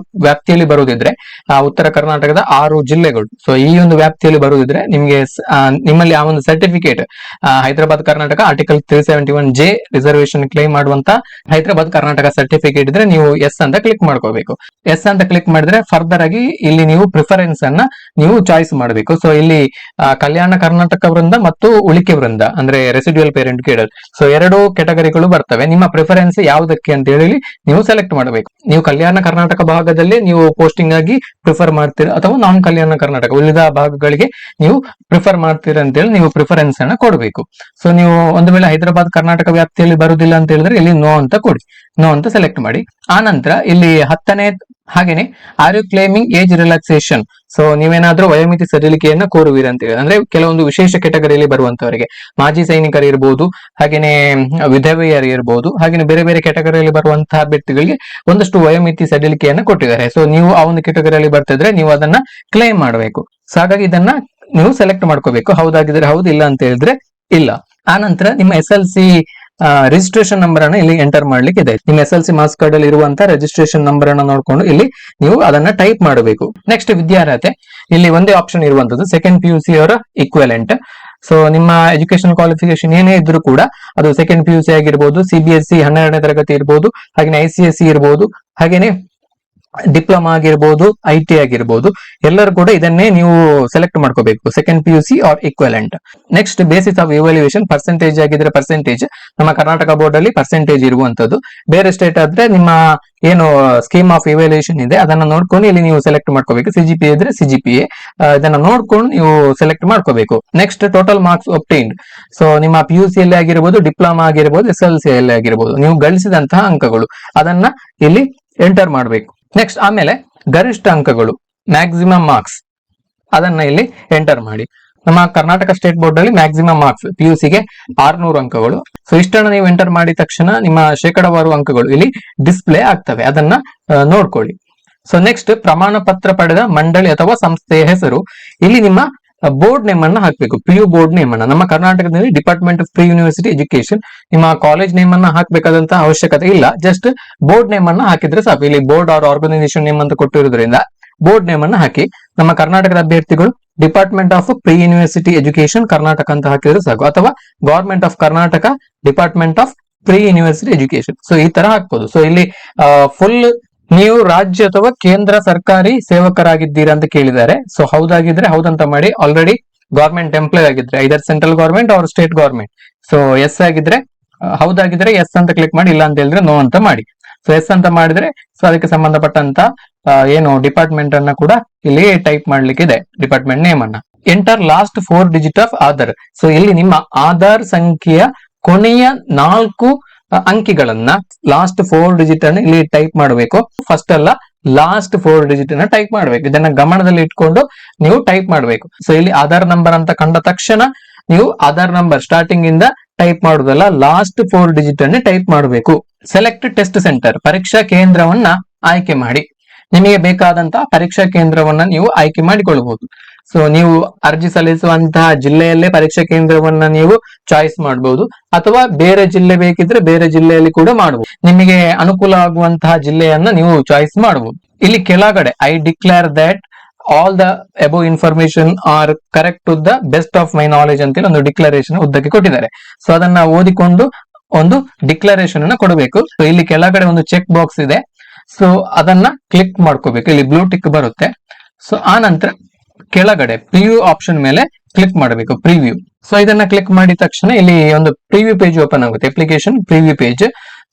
ವ್ಯಾಪ್ತಿಯಲ್ಲಿ ಬರುವುದಿದ್ರೆ ಉತ್ತರ ಕರ್ನಾಟಕದ 6 ಜಿಲ್ಲೆಗಳು, ಸೊ ಈ ಒಂದು ವ್ಯಾಪ್ತಿಯಲ್ಲಿ ಬರುವುದಿದ್ರೆ ನಿಮಗೆ ನಿಮ್ಮಲ್ಲಿ ಆ ಒಂದು certificate Hyderabad Karnataka article 371J reservation claim ಮಾಡುವಂತ ಹೈದರಾಬಾದ್ ಕರ್ನಾಟಕ ಸರ್ಟಿಫಿಕೇಟ್ ಇದ್ರೆ ನೀವು ಎಸ್ ಅಂತ ಕ್ಲಿಕ್ ಮಾಡ್ಕೋಬೇಕು. ಎಸ್ ಅಂತ ಕ್ಲಿಕ್ ಮಾಡಿದ್ರೆ ಫರ್ದರ್ ಆಗಿ ಇಲ್ಲಿ ನೀವು ಪ್ರಿಫರೆನ್ಸ್ ಅನ್ನ ನೀವು ಚಾಯ್ಸ್ ಮಾಡಬೇಕು. ಸೊ ಇಲ್ಲಿ ಕಲ್ಯಾಣ ಕರ್ನಾಟಕ ವೃಂದ ಮತ್ತು ಉಳಿಕೆ ವೃಂದ ಅಂದ್ರೆ ರೆಸಿಡ್ಯೂಯಲ್ ಪೇರೆಂಟ್ ಕೇಡರ್, ಸೊ 2 ಕೆಟಗರಿಗಳು ಬರ್ತವೆ. ನಿಮ್ಮ ಪ್ರಿಫರೆನ್ಸ್ ಯಾವುದಕ್ಕೆ ಅಂತ ಹೇಳಿ ನೀವು ಸೆಲೆಕ್ಟ್ ಮಾಡಬೇಕು. ನೀವು ಕಲ್ಯಾಣ ಕರ್ನಾಟಕ ಭಾಗದಲ್ಲಿ ನೀವು ಪೋಸ್ಟಿಂಗ್ ಆಗಿ ಪ್ರಿಫರ್ ಮಾಡ್ತೀರಾ ಅಥವಾ ನಾನ್ ಕಲ್ಯಾಣ ಕರ್ನಾಟಕ ಉಳಿದ ಭಾಗಗಳಿಗೆ ನೀವು ಪ್ರಿಫರ್ ಮಾಡ್ತೀರಾ ಅಂತ ಹೇಳಿ ನೀವು ಪ್ರಿಫರೆನ್ಸ್ ಅನ್ನ ಕೊಡಬೇಕು. ಸೊ ನೀವು ಒಂದು ವೇಳೆ ಹೈದರಾಬಾದ್ ಕರ್ನಾಟಕ ವ್ಯಾಪ್ತಿಯಲ್ಲಿ ಬರುವುದಿಲ್ಲ ಅಂತ ಹೇಳಿದ್ರೆ ಇಲ್ಲಿ ನೋ ಅಂತ ಕೊಡಿ, ನೋ ಅಂತ ಸೆಲೆಕ್ಟ್ ಮಾಡಿ. ಆ ನಂತರ ಇಲ್ಲಿ 10ನೇ ಹಾಗೇನೆ are you claiming age relaxation, so ನೀವೇನಾದ್ರೂ ವಯೋಮಿತಿ ಸಡಿಲಿಕೆಯನ್ನ ಕೋರುವಿರ ಅಂತ ಹೇಳಿ, ಅಂದ್ರೆ ಕೆಲವೊಂದು ವಿಶೇಷ ಕೆಟಗರಿಯಲ್ಲಿ ಬರುವಂತವರಿಗೆ, ಮಾಜಿ ಸೈನಿಕರು ಇರಬಹುದು, ಹಾಗೇನೆ ವಿಧವೆಯರು ಇರಬಹುದು, ಹಾಗೇನೆ ಬೇರೆ ಬೇರೆ ಕೆಟಗರಿಯಲ್ಲಿ ಬರುವಂತಹ ಅಭ್ಯರ್ಥಿಗಳಿಗೆ ಒಂದಷ್ಟು ವಯೋಮಿತಿ ಸಡಿಲಿಕೆಯನ್ನ ಕೊಟ್ಟಿದ್ದಾರೆ. ಸೊ ನೀವು ಆ ಒಂದು ಕೆಟಗರಿಯಲ್ಲಿ ಬರ್ತಿದ್ರೆ ನೀವು ಅದನ್ನ ಕ್ಲೇಮ್ ಮಾಡಬೇಕು. ಸೊ ಹಾಗಾಗಿ ಇದನ್ನ ನೀವು ಸೆಲೆಕ್ಟ್ ಮಾಡ್ಕೋಬೇಕು. ಹೌದಾಗಿದ್ರೆ ಹೌದು, ಇಲ್ಲ ಅಂತ ಹೇಳಿದ್ರೆ ಇಲ್ಲ. ಆ ನಂತರ ನಿಮ್ಮ SLC ರಿಜಿಸ್ಟ್ರೇಷನ್ ನಂಬರ್ ಅನ್ನ ಇಲ್ಲಿ ಎಂಟರ್ ಮಾಡ್ಲಿಕ್ಕೆ ಇದೆ. ನಿಮ್ಮ SLC ಮಾರ್ಕ್ಸ್ ಕಾರ್ಡ್ ಅಲ್ಲಿ ಇರುವಂತಹ ರಿಜಿಸ್ಟ್ರೇಷನ್ ನಂಬರ್ ಅನ್ನ ನೋಡ್ಕೊಂಡು ಇಲ್ಲಿ ನೀವು ಅದನ್ನ ಟೈಪ್ ಮಾಡಬೇಕು. ನೆಕ್ಸ್ಟ್ ವಿದ್ಯಾರ್ಹತೆ, ಇಲ್ಲಿ ಒಂದೇ ಆಪ್ಷನ್ ಇರುವಂತದ್ದು ಸೆಕೆಂಡ್ PUC ಅವರ ಇಕ್ವಲೆಂಟ್. ಸೊ ನಿಮ್ಮ ಎಜುಕೇಶನ್ ಕ್ವಾಲಿಫಿಕೇಶನ್ ಏನೇ ಇದ್ರೂ ಕೂಡ ಅದು ಸೆಕೆಂಡ್ PUC ಆಗಿರ್ಬೋದು, CBSE 12ನೇ ತರಗತಿ ಇರ್ಬೋದು, ಹಾಗೆ ICSE ಇರ್ಬೋದು, ಹಾಗೇನೆ ಡಿಪ್ಲೊಮಾ ಆಗಿರ್ಬೋದು, IT ಆಗಿರ್ಬೋದು, ಎಲ್ಲರೂ ಕೂಡ ಇದನ್ನೇ ನೀವು ಸೆಲೆಕ್ಟ್ ಮಾಡ್ಕೋಬೇಕು, second PUC or equivalent. Next basis of evaluation, percentage ಆಗಿದ್ರೆ ಪರ್ಸೆಂಟೇಜ್, ನಮ್ಮ ಕರ್ನಾಟಕ ಬೋರ್ಡ್ ಅಲ್ಲಿ ಪರ್ಸೆಂಟೇಜ್ ಇರುವಂತದ್ದು. ಬೇರೆ ಸ್ಟೇಟ್ ಆದ್ರೆ ನಿಮ್ಮ ಏನು ಸ್ಕೀಮ್ ಆಫ್ ಇವ್ಯಾಲ್ಯೂಯೇಷನ್ ಇದೆ ಅದನ್ನ ನೋಡ್ಕೊಂಡು ಇಲ್ಲಿ ನೀವು ಸೆಲೆಕ್ಟ್ ಮಾಡ್ಕೋಬೇಕು. CGPA ಇದ್ರೆ CGPA, ಇದನ್ನ ನೋಡ್ಕೊಂಡು ನೀವು ಸೆಲೆಕ್ಟ್ ಮಾಡ್ಕೋಬೇಕು. ನೆಕ್ಸ್ಟ್ ಟೋಟಲ್ ಮಾರ್ಕ್ಸ್ ಒಬ್ಟೈನ್ಡ್, ಸೊ ನಿಮ್ಮ PUC ಅಲ್ಲಿ ಆಗಿರ್ಬೋದು, ಡಿಪ್ಲೊಮಾ ಆಗಿರ್ಬೋದು, SLC ಅಲ್ಲಿ ಆಗಿರ್ಬೋದು, ನೀವು ಗಳಿಸಿದಂತಹ ಅಂಕಗಳು ಅದನ್ನ ಇಲ್ಲಿ ಎಂಟರ್ ಮಾಡಬೇಕು. ನೆಕ್ಸ್ಟ್ ಆಮೇಲೆ ಗರಿಷ್ಠ ಅಂಕಗಳು, ಮ್ಯಾಕ್ಸಿಮಮ್ ಮಾರ್ಕ್ಸ್, ಅದನ್ನ ಇಲ್ಲಿ ಎಂಟರ್ ಮಾಡಿ. ನಮ್ಮ ಕರ್ನಾಟಕ ಸ್ಟೇಟ್ ಬೋರ್ಡ್ ಅಲ್ಲಿ ಮ್ಯಾಕ್ಸಿಮಮ್ ಮಾರ್ಕ್ಸ್ PUC ಗೆ 600 ಅಂಕಗಳು. ಸೊ ಇಷ್ಟನ್ನ ನೀವು ಎಂಟರ್ ಮಾಡಿದ ತಕ್ಷಣ ನಿಮ್ಮ ಶೇಕಡಾವಾರು ಅಂಕಗಳು ಇಲ್ಲಿ ಡಿಸ್ಪ್ಲೇ ಆಗ್ತವೆ, ಅದನ್ನ ನೋಡ್ಕೊಳ್ಳಿ. ಸೊ ನೆಕ್ಸ್ಟ್ ಪ್ರಮಾಣ ಪತ್ರ ಪಡೆದ ಮಂಡಳಿ ಅಥವಾ ಸಂಸ್ಥೆಯ ಹೆಸರು, ಇಲ್ಲಿ ನಿಮ್ಮ ಬೋರ್ಡ್ ನೇಮ್ ಅನ್ನ ಹಾಕ್ಬೇಕು, PU ಬೋರ್ಡ್ ನೇಮ್ ಅನ್ನ. ನಮ್ಮ ಕರ್ನಾಟಕದಲ್ಲಿ department of pre university education, ನಿಮ್ಮ ಕಾಲೇಜ್ ನೇಮ್ ಅನ್ನ ಹಾಕ್ಬೇಕಾದಂತ ಅವಶ್ಯಕತೆ ಇಲ್ಲ, ಜಸ್ಟ್ ಬೋರ್ಡ್ ನೇಮ್ ಅನ್ನ ಹಾಕಿದ್ರೆ ಸಾಕು. ಇಲ್ಲಿ ಬೋರ್ಡ್ ಆರ್ ಆರ್ಗನೈಸೇಷನ್ ನೇಮ್ ಅಂತ ಕೊಟ್ಟಿರೋದ್ರಿಂದ ಬೋರ್ಡ್ ನೇಮ್ ಅನ್ನ ಹಾಕಿ. ನಮ್ಮ ಕರ್ನಾಟಕದ ಅಭ್ಯರ್ಥಿಗಳು department of pre university education Karnataka ಅಂತ ಹಾಕಿದ್ರೆ ಸಾಕು, ಅಥವಾ government of Karnataka department of pre university education, so ಈ ತರ ಹಾಕ್ಬೋದು. ಸೊ ಇಲ್ಲಿ ಫುಲ್ ನೀವು ರಾಜ್ಯ ಅಥವಾ ಕೇಂದ್ರ ಸರ್ಕಾರಿ ಸೇವಕರಾಗಿದ್ದೀರಾ ಅಂತ ಕೇಳಿದ್ದಾರೆ. ಸೊ ಹೌದಾಗಿದ್ರೆ ಹೌದಂತ ಮಾಡಿ. ಆಲ್ರೆಡಿ ಗವರ್ಮೆಂಟ್ ಎಂಪ್ಲಾಯ್ ಆಗಿದ್ರೆ either central government or state government, so yes ಆಗಿದ್ರೆ ಹೌದಾಗಿದ್ರೆ ಎಸ್ ಅಂತ ಕ್ಲಿಕ್ ಮಾಡಿ, ಇಲ್ಲ ಅಂತ ಹೇಳಿದ್ರೆ ನೋ ಅಂತ ಮಾಡಿ. ಸೊ ಎಸ್ ಅಂತ ಮಾಡಿದ್ರೆ ಸೊ ಅದಕ್ಕೆ ಸಂಬಂಧಪಟ್ಟಂತ ಏನು ಡಿಪಾರ್ಟ್ಮೆಂಟ್ ಅನ್ನ ಕೂಡ ಇಲ್ಲಿ ಟೈಪ್ ಮಾಡ್ಲಿಕ್ಕೆ ಇದೆ, ಡಿಪಾರ್ಟ್ಮೆಂಟ್ ನೇಮ್ ಅನ್ನ. Enter last 4 digit of Aadhaar, so ಇಲ್ಲಿ ನಿಮ್ಮ ಆಧಾರ್ ಸಂಖ್ಯೆಯ ಕೊನೆಯ 4 ಅಂಕಿಗಳನ್ನ, ಲಾಸ್ಟ್ 4 ಡಿಜಿಟ್ ಅನ್ನು ಇಲ್ಲಿ ಟೈಪ್ ಮಾಡಬೇಕು. ಫಸ್ಟ್ ಅಲ್ಲ, ಲಾಸ್ಟ್ 4 ಡಿಜಿಟ್ ಅನ್ನ ಟೈಪ್ ಮಾಡಬೇಕು. ಇದನ್ನ ಗಮನದಲ್ಲಿ ಇಟ್ಕೊಂಡು ನೀವು ಟೈಪ್ ಮಾಡಬೇಕು. ಸೊ ಇಲ್ಲಿ ಆಧಾರ್ ನಂಬರ್ ಅಂತ ಕಂಡ ತಕ್ಷಣ ನೀವು ಆಧಾರ್ ನಂಬರ್ ಸ್ಟಾರ್ಟಿಂಗ್ ಇಂದ ಟೈಪ್ ಮಾಡುದಲ್ಲ, ಲಾಸ್ಟ್ 4 ಡಿಜಿಟ್ ಅನ್ನು ಟೈಪ್ ಮಾಡಬೇಕು. ಸೆಲೆಕ್ಟ್ ಟೆಸ್ಟ್ ಸೆಂಟರ್, ಪರೀಕ್ಷಾ ಕೇಂದ್ರವನ್ನ ಆಯ್ಕೆ ಮಾಡಿ. ನಿಮಗೆ ಬೇಕಾದಂತಹ ಪರೀಕ್ಷಾ ಕೇಂದ್ರವನ್ನ ನೀವು ಆಯ್ಕೆ ಮಾಡಿಕೊಳ್ಳಬಹುದು. ಸೊ ನೀವು ಅರ್ಜಿ ಸಲ್ಲಿಸುವಂತಹ ಜಿಲ್ಲೆಯಲ್ಲೇ ಪರೀಕ್ಷಾ ಕೇಂದ್ರವನ್ನ ನೀವು ಚಾಯ್ಸ್ ಮಾಡಬಹುದು, ಅಥವಾ ಬೇರೆ ಜಿಲ್ಲೆ ಬೇಕಿದ್ರೆ ಬೇರೆ ಜಿಲ್ಲೆಯಲ್ಲಿ ಕೂಡ ಮಾಡಬಹುದು. ನಿಮಗೆ ಅನುಕೂಲ ಆಗುವಂತಹ ಜಿಲ್ಲೆಯನ್ನ ನೀವು ಚಾಯ್ಸ್ ಮಾಡಬಹುದು. ಇಲ್ಲಿ ಕೆಳಗಡೆ I declare that all the above information are correct to the best of my knowledge ಅಂತೇಳಿ ಒಂದು ಡಿಕ್ಲರೇಷನ್ ಉದ್ದಕ್ಕೆ ಕೊಟ್ಟಿದ್ದಾರೆ. ಸೊ ಅದನ್ನ ಓದಿಕೊಂಡು ಒಂದು ಡಿಕ್ಲರೇಷನ್ ಅನ್ನ ಕೊಡಬೇಕು. ಸೊ ಇಲ್ಲಿ ಕೆಳಗಡೆ ಒಂದು ಚೆಕ್ ಬಾಕ್ಸ್ ಇದೆ, ಸೊ ಅದನ್ನ ಕ್ಲಿಕ್ ಮಾಡ್ಕೋಬೇಕು. ಇಲ್ಲಿ ಬ್ಲೂ ಟಿಕ್ ಬರುತ್ತೆ. ಸೊ ಆ ನಂತರ ಕೆಳಗಡೆ ಪ್ರಿವ್ಯೂ ಆಪ್ಷನ್ ಮೇಲೆ ಕ್ಲಿಕ್ ಮಾಡಬೇಕು, ಪ್ರಿವ್ಯೂ. ಸೊ ಇದನ್ನ ಕ್ಲಿಕ್ ಮಾಡಿದ ತಕ್ಷಣ ಇಲ್ಲಿ ಒಂದು ಪ್ರಿವ್ಯೂ ಪೇಜ್ ಓಪನ್ ಆಗುತ್ತೆ, ಅಪ್ಲಿಕೇಶನ್ ಪ್ರಿವ್ಯೂ ಪೇಜ್.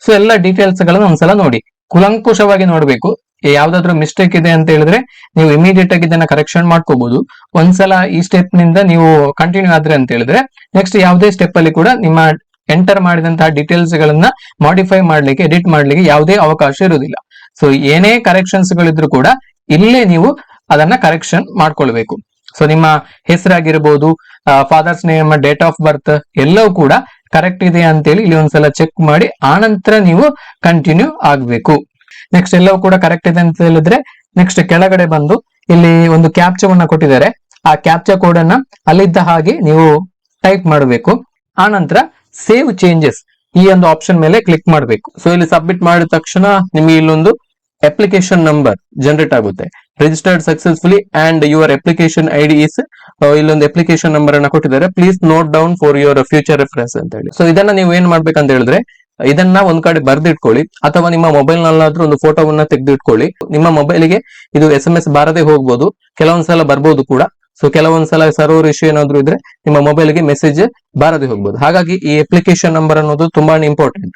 ಸೊ ಎಲ್ಲ ಡೀಟೇಲ್ಸ್ ಗಳನ್ನ ಒಂದ್ಸಲ ನೋಡಿ, ಕುಲಂಕುಷವಾಗಿ ನೋಡ್ಬೇಕು. ಯಾವ್ದಾದ್ರು ಮಿಸ್ಟೇಕ್ ಇದೆ ಅಂತ ಹೇಳಿದ್ರೆ ನೀವು ಇಮಿಡಿಯೇಟ್ ಆಗಿ ಇದನ್ನ ಕರೆಕ್ಷನ್ ಮಾಡ್ಕೋಬಹುದು. ಒಂದ್ಸಲ ಈ ಸ್ಟೆಪ್ ನಿಂದ ನೀವು ಕಂಟಿನ್ಯೂ ಆದ್ರೆ ಅಂತ ಹೇಳಿದ್ರೆ ನೆಕ್ಸ್ಟ್ ಯಾವುದೇ ಸ್ಟೆಪ್ ಅಲ್ಲಿ ಕೂಡ ನಿಮ್ಮ ಎಂಟರ್ ಮಾಡಿದಂತಹ ಡೀಟೇಲ್ಸ್ ಗಳನ್ನ ಮಾಡಿಫೈ ಮಾಡ್ಲಿಕ್ಕೆ, ಎಡಿಟ್ ಮಾಡ್ಲಿಕ್ಕೆ ಯಾವುದೇ ಅವಕಾಶ ಇರುವುದಿಲ್ಲ. ಸೊ ಏನೇ ಕರೆಕ್ಷನ್ಸ್ ಗಳಿದ್ರು ಕೂಡ ಇಲ್ಲೇ ನೀವು ಅದನ್ನ ಕರೆಕ್ಷನ್ ಮಾಡ್ಕೊಳ್ಬೇಕು. ಸೊ ನಿಮ್ಮ ಹೆಸರಾಗಿರ್ಬೋದು, father's name, date of birth ಎಲ್ಲವೂ ಕೂಡ ಕರೆಕ್ಟ್ ಇದೆ ಅಂತೇಳಿ ಇಲ್ಲಿ ಒಂದ್ಸಲ ಚೆಕ್ ಮಾಡಿ ಆನಂತರ ನೀವು ಕಂಟಿನ್ಯೂ ಆಗ್ಬೇಕು. ನೆಕ್ಸ್ಟ್ ಎಲ್ಲವೂ ಕೂಡ ಕರೆಕ್ಟ್ ಇದೆ ಅಂತ ಹೇಳಿದ್ರೆ ನೆಕ್ಸ್ಟ್ ಕೆಳಗಡೆ ಬಂದು ಇಲ್ಲಿ ಒಂದು ಕ್ಯಾಪ್ಚಾವನ್ನ ಕೊಟ್ಟಿದ್ದಾರೆ, ಆ ಕ್ಯಾಪ್ಚಾ ಕೋಡ್ ಅನ್ನ ಅಲ್ಲಿದ್ದ ಹಾಗೆ ನೀವು ಟೈಪ್ ಮಾಡಬೇಕು. ಆನಂತರ ಸೇವ್ ಚೇಂಜಸ್ ಈ ಒಂದು ಆಪ್ಷನ್ ಮೇಲೆ ಕ್ಲಿಕ್ ಮಾಡಬೇಕು. ಸೊ ಇಲ್ಲಿ ಸಬ್ಮಿಟ್ ಮಾಡಿದ ತಕ್ಷಣ ನಿಮಗೆ ಇಲ್ಲೊಂದು ಅಪ್ಲಿಕೇಶನ್ ನಂಬರ್ ಜನರೇಟ್ ಆಗುತ್ತೆ, registered successfully and your application ID is, ಇಲ್ಲೊಂದು ಅಪ್ಲಿಕೇಶನ್ ನಂಬರ್ ಅನ್ನ ಕೊಟ್ಟಿದ್ದಾರೆ, please note down for your future reference ಅಂತ ಹೇಳಿ. ಸೊ ಇದನ್ನ ನೀವು ಏನ್ ಮಾಡ್ಬೇಕಂತ ಹೇಳಿದ್ರೆ ಇದನ್ನ ಒಂದ್ ಕಡೆ ಬರ್ದಿಟ್ಕೊಳ್ಳಿ, ಅಥವಾ ನಿಮ್ಮ ಮೊಬೈಲ್ ನಲ್ಲಾದ್ರೂ ಒಂದು ಫೋಟೋವನ್ನ ತೆಗೆದಿಟ್ಕೊಳ್ಳಿ. ನಿಮ್ಮ ಮೊಬೈಲಿಗೆ ಇದು SMS ಬಾರದೆ ಹೋಗ್ಬೋದು, ಕೆಲವೊಂದ್ಸಲ ಬರ್ಬೋದು ಕೂಡ. ಸೊ ಕೆಲವೊಂದ್ಸಲ ಸರ್ವರ್ ಇಶ್ಯೂ ಏನಾದ್ರು ಇದ್ರೆ ನಿಮ್ಮ ಮೊಬೈಲ್ಗೆ ಮೆಸೇಜ್ ಬಾರದೆ ಹೋಗ್ಬೋದು. ಹಾಗಾಗಿ ಈ ಅಪ್ಲಿಕೇಶನ್ ನಂಬರ್ ಅನ್ನೋದು ತುಂಬಾನೇ ಇಂಪಾರ್ಟೆಂಟ್.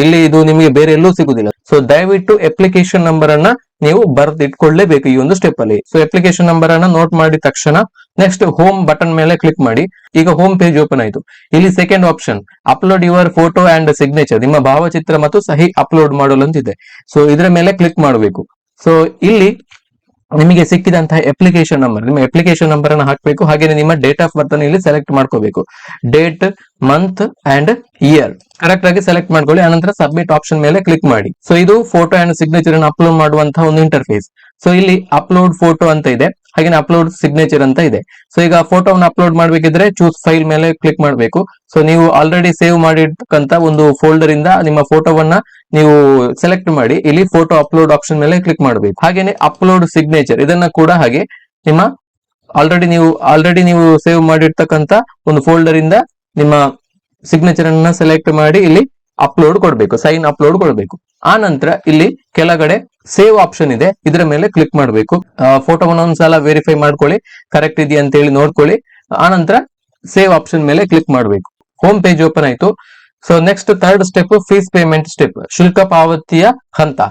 ಇಲ್ಲಿ ಇದು ನಿಮಗೆ ಬೇರೆ ಎಲ್ಲೂ ಸಿಗುದಿಲ್ಲ. ಸೊ ದಯವಿಟ್ಟು ಅಪ್ಲಿಕೇಶನ್ ನಂಬರ್ ಅನ್ನ ನೀವು ಬರ್ದಿಟ್ಕೊಳ್ಳೇಬೇಕು ಈ ಒಂದು ಸ್ಟೆಪ್ ಅಲ್ಲಿ. ಸೊ ಅಪ್ಲಿಕೇಶನ್ ನಂಬರ್ ಅನ್ನ ನೋಟ್ ಮಾಡಿದ ತಕ್ಷಣ ನೆಕ್ಸ್ಟ್ ಹೋಮ್ ಬಟನ್ ಮೇಲೆ ಕ್ಲಿಕ್ ಮಾಡಿ. ಈಗ ಹೋಮ್ ಪೇಜ್ ಓಪನ್ ಆಯ್ತು. ಇಲ್ಲಿ second option upload your photo and signature, ನಿಮ್ಮ ಭಾವಚಿತ್ರ ಮತ್ತು ಸಹಿ ಅಪ್ಲೋಡ್ ಮಾಡಲು ಅಂತಿದೆ. ಸೊ ಇದರ ಮೇಲೆ ಕ್ಲಿಕ್ ಮಾಡಬೇಕು. ಸೊ ಇಲ್ಲಿ ನಿಮಗೆ ಸಿಕ್ಕಿದಂತಹ ಅಪ್ಲಿಕೇಶನ್ ನಂಬರ್, ನಿಮ್ಮ ಅಪ್ಲಿಕೇಶನ್ ನಂಬರ್ ಅನ್ನು ಹಾಕಬೇಕು. ಹಾಗೆ ನಿಮ್ಮ ಡೇಟ್ ಆಫ್ ಬರ್ತ್ ಅನ್ನು ಇಲ್ಲಿ ಸೆಲೆಕ್ಟ್ ಮಾಡ್ಕೋಬೇಕು. Date, month and year correct ಆಗಿ ಸೆಲೆಕ್ಟ್ ಮಾಡ್ಕೊಳ್ಳಿ. ಆನಂತರ ಸಬ್ಮಿಟ್ ಆಪ್ಷನ್ ಮೇಲೆ ಕ್ಲಿಕ್ ಮಾಡಿ. ಸೊ ಇದು ಫೋಟೋ ಅಂಡ್ ಸಿಗ್ನೇಚರ್ ಅನ್ನು ಅಪ್ಲೋಡ್ ಮಾಡುವಂತಹ ಒಂದು ಇಂಟರ್ಫೇಸ್. ಸೊ ಇಲ್ಲಿ ಅಪ್ಲೋಡ್ ಫೋಟೋ ಅಂತ ಇದೆ, ಹಾಗೆ ಅಪ್ಲೋಡ್ ಸಿಗ್ನೇಚರ್ ಅಂತ ಇದೆ. ಸೊ ಈಗ ಫೋಟೋವನ್ನು ಅಪ್ಲೋಡ್ ಮಾಡ್ಬೇಕಿದ್ರೆ ಚೂಸ್ ಫೈಲ್ ಮೇಲೆ ಕ್ಲಿಕ್ ಮಾಡಬೇಕು. ಸೊ ನೀವು ಆಲ್ರೆಡಿ ಸೇವ್ ಮಾಡಿರ್ತಕ್ಕಂತ ಒಂದು ಫೋಲ್ಡರ್ ಇಂದ ನಿಮ್ಮ ಫೋಟೋವನ್ನ ನೀವು ಸೆಲೆಕ್ಟ್ ಮಾಡಿ ಇಲ್ಲಿ ಫೋಟೋ ಅಪ್ಲೋಡ್ ಆಪ್ಷನ್ ಮೇಲೆ ಕ್ಲಿಕ್ ಮಾಡಬೇಕು. ಹಾಗೇನೆ ಅಪ್ಲೋಡ್ ಸಿಗ್ನೇಚರ್ ಇದನ್ನ ಕೂಡ ಹಾಗೆ ನಿಮ್ಮ ಆಲ್ರೆಡಿ ನೀವು ಸೇವ್ ಮಾಡಿರ್ತಕ್ಕಂತ ಒಂದು ಫೋಲ್ಡರ್ ಇಂದ ನಿಮ್ಮ ಸಿಗ್ನೇಚರ್ ಅನ್ನ ಸೆಲೆಕ್ಟ್ ಮಾಡಿ ಇಲ್ಲಿ ಅಪ್ಲೋಡ್ ಕೊಡಬೇಕು, ಸೈನ್ ಅಪ್ಲೋಡ್ ಕೊಡಬೇಕು. ಆ ನಂತರ ಇಲ್ಲಿ ಕೆಳಗಡೆ ಸೇವ್ ಆಪ್ಷನ್ ಇದೆ, ಇದರ ಮೇಲೆ ಕ್ಲಿಕ್ ಮಾಡಬೇಕು. ಫೋಟೋವನ್ನು ಒಂದ್ಸಲ ವೆರಿಫೈ ಮಾಡ್ಕೊಳ್ಳಿ, ಕರೆಕ್ಟ್ ಇದೆಯಾ ಅಂತ ಹೇಳಿ ನೋಡ್ಕೊಳ್ಳಿ. ಆ ನಂತರ ಸೇವ್ ಆಪ್ಷನ್ ಮೇಲೆ ಕ್ಲಿಕ್ ಮಾಡಬೇಕು. ಹೋಮ್ ಪೇಜ್ ಓಪನ್ ಆಯ್ತು. So next third step fees payment step, ಶುಲ್ಕ ಪಾವತಿಯ ಹಂತ.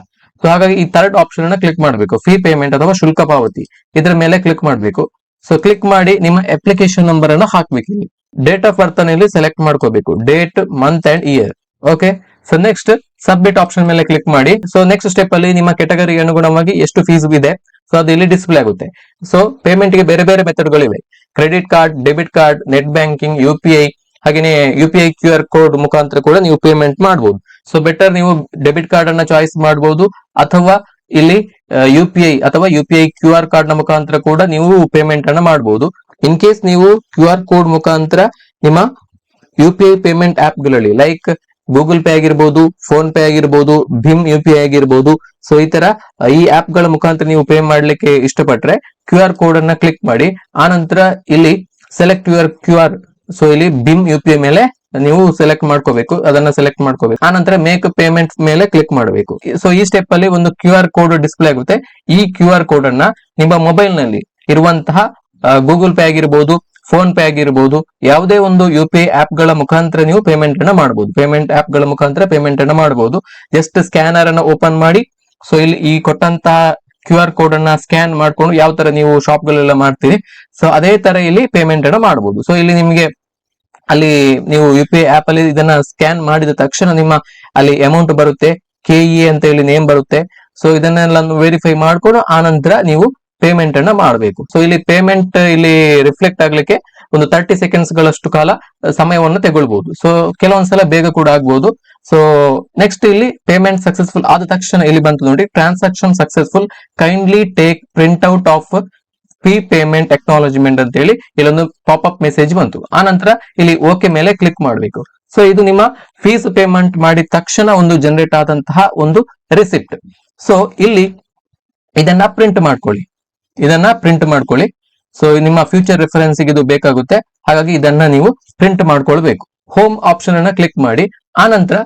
ಸೊ ಹಾಗಾಗಿ ಈ ಥರ್ಡ್ ಆಪ್ಷನ್ ಅನ್ನ ಕ್ಲಿಕ್ ಮಾಡಬೇಕು, ಫೀ ಪೇಮೆಂಟ್ ಅಥವಾ ಶುಲ್ಕ ಪಾವತಿ, ಇದರ ಮೇಲೆ ಕ್ಲಿಕ್ ಮಾಡಬೇಕು. ಸೊ ಕ್ಲಿಕ್ ಮಾಡಿ ನಿಮ್ಮ ಅಪ್ಲಿಕೇಶನ್ ನಂಬರ್ ಅನ್ನು ಹಾಕ್ಬೇಕು. ಇಲ್ಲಿ ಡೇಟ್ ಆಫ್ ಬರ್ತ್ ಅನ್ನು ಇಲ್ಲಿ ಸೆಲೆಕ್ಟ್ ಮಾಡ್ಕೋಬೇಕು, date, month and year. Okay. So next submit option ಮೇಲೆ ಕ್ಲಿಕ್ ಮಾಡಿ. ಸೊ ನೆಕ್ಸ್ಟ್ ಸ್ಟೆಪ್ ಅಲ್ಲಿ ನಿಮ್ಮ ಕೆಟಗರಿಗೆ ಅನುಗುಣವಾಗಿ ಎಷ್ಟು ಫೀಸ್ ಇದೆ ಸೊ ಅದು ಇಲ್ಲಿ ಡಿಸ್ಪ್ಲೇ ಆಗುತ್ತೆ. ಸೊ ಪೇಮೆಂಟ್ ಗೆ ಬೇರೆ ಬೇರೆ ಮೆಥಡ್ ಗಳಿವೆ, credit card, debit card, net banking, UPI, ಹಾಗೇನೆ UPI QR ಕೋಡ್ ಮುಖಾಂತರ ಕೂಡ ನೀವು ಪೇಮೆಂಟ್ ಮಾಡಬಹುದು. ಸೊ ಬೆಟರ್ ನೀವು ಡೆಬಿಟ್ ಕಾರ್ಡ್ ಅನ್ನ ಚಾಯ್ಸ್ ಮಾಡಬಹುದು, ಅಥವಾ ಇಲ್ಲಿ UPI ಅಥವಾ UPI QR ಕಾರ್ಡ್ ನ ಮುಖಾಂತರ ಕೂಡ ನೀವು ಪೇಮೆಂಟ್ ಅನ್ನ ಮಾಡಬಹುದು. ಇನ್ ಕೇಸ್ ನೀವು QR ಕೋಡ್ ಮುಖಾಂತರ ನಿಮ್ಮ UPI ಪೇಮೆಂಟ್ ಆಪ್ ಗಳಲ್ಲಿ ಲೈಕ್ ಗೂಗಲ್ ಪೇ ಆಗಿರ್ಬೋದು, ಫೋನ್ ಪೇ ಆಗಿರ್ಬೋದು, ಭೀಮ್ UPI ಆಗಿರ್ಬೋದು, ಸೊ ಈ ತರ ಈ ಆಪ್ ಗಳ ಮುಖಾಂತರ ನೀವು ಪೇ ಮಾಡ್ಲಿಕ್ಕೆ ಇಷ್ಟಪಟ್ರೆ QR ಕೋಡ್ ಅನ್ನ ಕ್ಲಿಕ್ ಮಾಡಿ. ಆ ನಂತರ ಇಲ್ಲಿ ಸೆಲೆಕ್ಟ್ ಯುವರ್ QR, ಸೊ ಇಲ್ಲಿ ಭೀಮ್ UPI ಮೇಲೆ ನೀವು ಸೆಲೆಕ್ಟ್ ಮಾಡ್ಕೋಬೇಕು, ಅದನ್ನ ಸೆಲೆಕ್ಟ್ ಮಾಡ್ಕೋಬೇಕು. ಆ ನಂತರ ಮೇಕ್ ಪೇಮೆಂಟ್ ಮೇಲೆ ಕ್ಲಿಕ್ ಮಾಡಬೇಕು. ಸೊ ಈ ಸ್ಟೆಪ್ ಅಲ್ಲಿ ಒಂದು QR ಕೋಡ್ ಡಿಸ್ಪ್ಲೇ ಆಗುತ್ತೆ. ಈ QR ಕೋಡ್ ಅನ್ನ ನಿಮ್ಮ ಮೊಬೈಲ್ ನಲ್ಲಿ ಇರುವಂತಹ ಗೂಗಲ್ ಪೇ ಆಗಿರ್ಬೋದು, ಫೋನ್ ಪೇ ಆಗಿರ್ಬೋದು, ಯಾವುದೇ ಒಂದು UPI ಆಪ್ ಗಳ ಮುಖಾಂತರ ನೀವು ಪೇಮೆಂಟ್ ಅನ್ನ ಮಾಡಬಹುದು. ಪೇಮೆಂಟ್ ಆಪ್ ಗಳ ಮುಖಾಂತರ ಪೇಮೆಂಟ್ ಅನ್ನ ಮಾಡಬಹುದು. ಜಸ್ಟ್ ಸ್ಕ್ಯಾನರ್ ಅನ್ನ ಓಪನ್ ಮಾಡಿ, ಸೊ ಇಲ್ಲಿ ಈ ಕೊಟ್ಟಂತಹ QR ಕೋಡ್ ಅನ್ನ ಸ್ಕ್ಯಾನ್ ಮಾಡ್ಕೊಂಡು ಯಾವ ತರ ನೀವು ಶಾಪ್ ಗಳೆಲ್ಲ ಮಾಡ್ತೀರಿ ಸೊ ಅದೇ ತರ ಇಲ್ಲಿ ಪೇಮೆಂಟ್ ಅನ್ನ ಮಾಡಬಹುದು. ಸೊ ಇಲ್ಲಿ ನಿಮಗೆ ಅಲ್ಲಿ ನೀವು UPI ಆಪ್ ಅಲ್ಲಿ ಇದನ್ನ ಸ್ಕ್ಯಾನ್ ಮಾಡಿದ ತಕ್ಷಣ ನಿಮ್ಮ ಅಲ್ಲಿ ಅಮೌಂಟ್ ಬರುತ್ತೆ, KE ಅಂತ ಹೇಳಿ ನೇಮ್ ಬರುತ್ತೆ. ಸೊ ಇದನ್ನೆಲ್ಲ ವೆರಿಫೈ ಮಾಡ್ಕೊಂಡು ಆ ನಂತರ ನೀವು ಪೇಮೆಂಟ್ ಅನ್ನ ಮಾಡಬೇಕು. ಸೊ ಇಲ್ಲಿ ಪೇಮೆಂಟ್ ಇಲ್ಲಿ ರಿಫ್ಲೆಕ್ಟ್ ಆಗ್ಲಿಕ್ಕೆ ಒಂದು 30 ಸೆಕೆಂಡ್ಸ್ ಗಳಷ್ಟು ಕಾಲ ಸಮಯವನ್ನು ತಗೊಳ್ಬಹುದು. ಸೊ ಕೆಲವೊಂದ್ಸಲ ಬೇಗ ಕೂಡ ಆಗ್ಬಹುದು. ಸೊ ನೆಕ್ಸ್ಟ್ ಇಲ್ಲಿ ಪೇಮೆಂಟ್ ಸಕ್ಸಸ್ಫುಲ್ ಆದ ತಕ್ಷಣ ಇಲ್ಲಿ ಬಂತು ನೋಡಿ, transaction successful, kindly take print out of fee payment acknowledgement ಅಂತ ಹೇಳಿ ಇಲ್ಲೊಂದು ಪಾಪ್ ಮೆಸೇಜ್ ಬಂತು. ಆ ನಂತರ ಇಲ್ಲಿ ಓಕೆ ಮೇಲೆ ಕ್ಲಿಕ್ ಮಾಡಬೇಕು. ಸೊ ಇದು ನಿಮ್ಮ ಫೀಸ್ ಪೇಮೆಂಟ್ ಮಾಡಿದ ತಕ್ಷಣ ಒಂದು ಜನರೇಟ್ ಆದಂತಹ ಒಂದು ರಿಸಿಪ್ಟ್. ಸೊ ಇಲ್ಲಿ ಇದನ್ನ ಪ್ರಿಂಟ್ ಮಾಡ್ಕೊಳ್ಳಿ. ಸೊ ನಿಮ್ಮ ಫ್ಯೂಚರ್ ರೆಫರೆನ್ಸ್ ಇದು ಬೇಕಾಗುತ್ತೆ, ಹಾಗಾಗಿ ಇದನ್ನ ನೀವು ಪ್ರಿಂಟ್ ಮಾಡ್ಕೊಳ್ಬೇಕು. ಹೋಮ್ ಆಪ್ಷನ್ ಅನ್ನ ಕ್ಲಿಕ್ ಮಾಡಿ. ಆ ನಂತರ